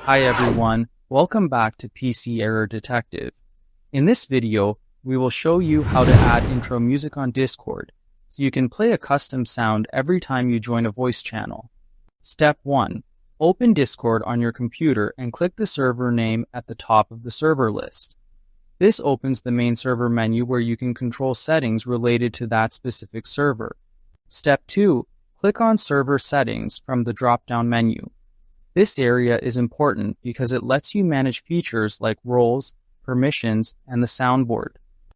Hi everyone, welcome back to PC Error Detective. In this video, we will show you how to add intro music on Discord, so you can play a custom sound every time you join a voice channel. Step 1. Open Discord on your computer and click the server name at the top of the server list. This opens the main server menu where you can control settings related to that specific server. Step 2. Click on Server Settings from the drop-down menu. This area is important because it lets you manage features like roles, permissions, and the soundboard.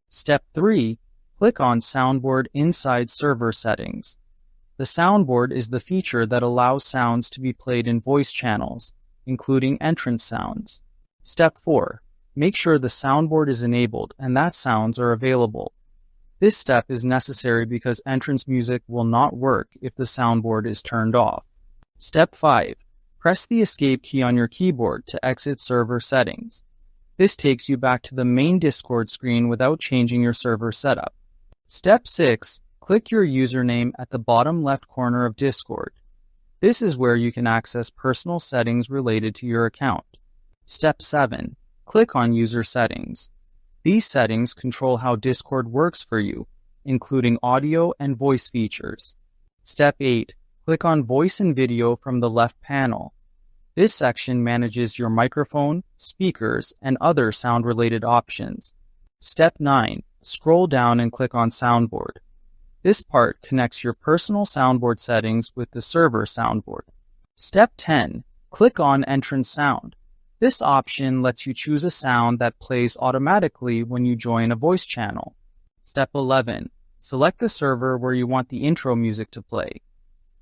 Step 3. Click on Soundboard inside Server Settings. The soundboard is the feature that allows sounds to be played in voice channels, including entrance sounds. Step 4. Make sure the soundboard is enabled and that sounds are available. This step is necessary because entrance music will not work if the soundboard is turned off. Step 5. Press the Escape key on your keyboard to exit server settings. This takes you back to the main Discord screen without changing your server setup. Step 6. Click your username at the bottom left corner of Discord. This is where you can access personal settings related to your account. Step 7. Click on User Settings. These settings control how Discord works for you, including audio and voice features. Step 8. Click on Voice and Video from the left panel. This section manages your microphone, speakers, and other sound-related options. Step 9. Scroll down and click on Soundboard. This part connects your personal soundboard settings with the server soundboard. Step 10. Click on Entrance Sound. This option lets you choose a sound that plays automatically when you join a voice channel. Step 11. Select the server where you want the intro music to play.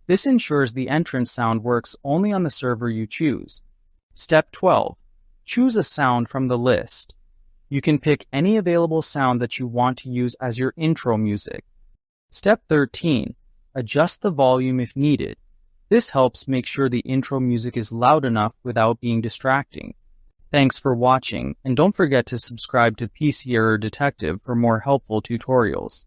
This ensures the entrance sound works only on the server you choose. Step 12. Choose a sound from the list. You can pick any available sound that you want to use as your intro music. Step 13. Adjust the volume if needed. This helps make sure the intro music is loud enough without being distracting. Thanks for watching, and don't forget to subscribe to PC Error Detective for more helpful tutorials.